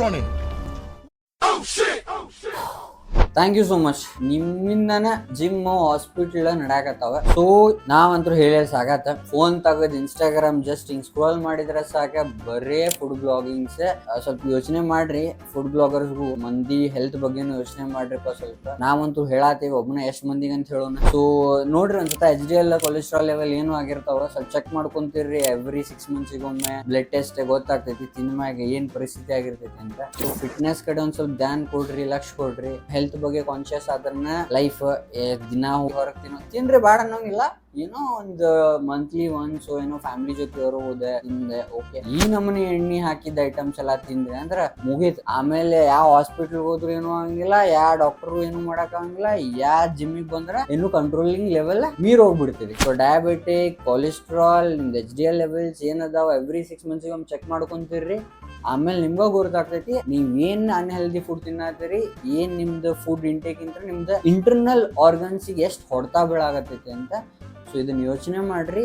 running. Thank you so much. ನಿಮ್ಮಿಂದಾನ gym hospital ನಡ್ಯಾಕತ್ತಾವ. So ನಾವಂತೂ ಹೇಳಿ ಸಾಕತ್ತ. ಫೋನ್ ತಗದ್ ಇನ್ಸ್ಟಾಗ್ರಾಮ್ ಜಸ್ಟ್ ಹಿಂಗ್ ಸ್ಕ್ರೋಲ್ ಮಾಡಿದ್ರೆ ಸಾಕ, ಬರೇ ಫುಡ್ ಬ್ಲಾಗಿಂಗ್ಸ್. ಸ್ವಲ್ಪ ಯೋಚನೆ ಮಾಡ್ರಿ, ಫುಡ್ ಬ್ಲಾಗರ್ಸ್ಗೂ ಮಂದಿ ಹೆಲ್ತ್ ಬಗ್ಗೆನೂ ಯೋಚನೆ ಮಾಡ್ರಿಪ್ಪ ಸ್ವಲ್ಪ. ನಾವಂತೂ ಹೇಳಾತೀವಿ, ಒಬ್ಬನ ಎಷ್ಟ್ ಮಂದಿಗೆ ಅಂತ ಹೇಳೋಣ. ಸೊ ನೋಡ್ರಿ, ಒಂದ್ಸತ HDL ಕೊಲೆಸ್ಟ್ರಾಲ್ ಲೆವೆಲ್ ಏನು ಆಗಿರ್ತಾವ ಸ್ವಲ್ಪ ಚೆಕ್ ಮಾಡ್ಕೊಂತೀರ್ರಿ. ಎವ್ರಿ 6 months ಒಮ್ಮೆ ಬ್ಲಡ್ ಟೆಸ್ಟ್ ಗೊತ್ತಾಗ್ತೈತಿ ತಿನ್ಮ್ಯಾಗ ಏನ್ ಪರಿಸ್ಥಿತಿ ಆಗಿರ್ತೈತಿ ಅಂತ. ಸೊ ಫಿಟ್ನೆಸ್ ಕಡೆ ಒಂದ್ ಸ್ವಲ್ಪ ಧ್ಯಾನ ಕೊಡ್ರಿ, ಲಕ್ಷ ಕೊಡ್ರಿ. ಹೆಲ್ತ್ ಬಗ್ಗೆ ಕಾನ್ಶಿಯಸ್ ಆದ್ರನ ಲೈಫ್. ದಿನ ಹೊರಗ್ ತಿನ್ರಿ ಬಾಡ ಅನ್ನೋಂಗಿಲ್ಲ, ಏನೋ ಒಂದು ಮಂತ್ಲಿ ಒನ್ಸ್ ಏನೋ ಫ್ಯಾಮಿಲಿ ಜೊತೆ ಹೋದೆ ತಿಂದೆ, ಓಕೆ. ಈ ನಮೂನಿ ಎಣ್ಣೆ ಹಾಕಿದ ಐಟಮ್ಸ್ ಎಲ್ಲಾ ತಿಂದ್ರೆ ಅಂದ್ರ ಮುಗೀತ್. ಆಮೇಲೆ ಯಾವ ಹಾಸ್ಪಿಟಲ್ ಹೋದ್ರು ಏನು ಆಗಂಗಿಲ್ಲ, ಯಾವ ಡಾಕ್ಟರ್ ಏನು ಮಾಡಕ್ ಆಗಂಗಿಲ್ಲ, ಯಾವ ಜಿಮ್ಮಿಗೆ ಬಂದ್ರ ಏನು ಕಂಟ್ರೋಲಿಂಗ್ ಲೆವೆಲ್ ಮೀರ್ ಹೋಗ್ಬಿಡ್ತೀರಿ. ಸೊ ಡಯಾಬಿಟಿಕ್, ಕೊಲೆಸ್ಟ್ರಾಲ್, ನಿಮ್ದು HDL ಲೆವೆಲ್ಸ್ ಏನದಾವ ಎವ್ರಿ 6 months ಒಮ್ಮೆ ಚೆಕ್ ಮಾಡ್ಕೊಂತೀರ್ರಿ. ಆಮೇಲೆ ನಿಮ್ಗ ಗೊತ್ತಾಗ್ತೈತಿ ನೀವ್ ಏನ್ ಅನ್ಹೆಲ್ದಿ ಫುಡ್ ತಿನ್ನತ್ತೀರಿ, ಏನ್ ನಿಮ್ದು ಫುಡ್ ಇಂಟೇಕ್ ಇಂತ ನಿಮ್ದು ಇಂಟರ್ನಲ್ ಆರ್ಗನ್ಸ್ ಎಷ್ಟು ಹೊಡ್ತಾ ಬೀಳಾಗತ್ತೈತಿ ಅಂತ. ಸೊ ಇದನ್ನ ಯೋಚನೆ ಮಾಡ್ರಿ.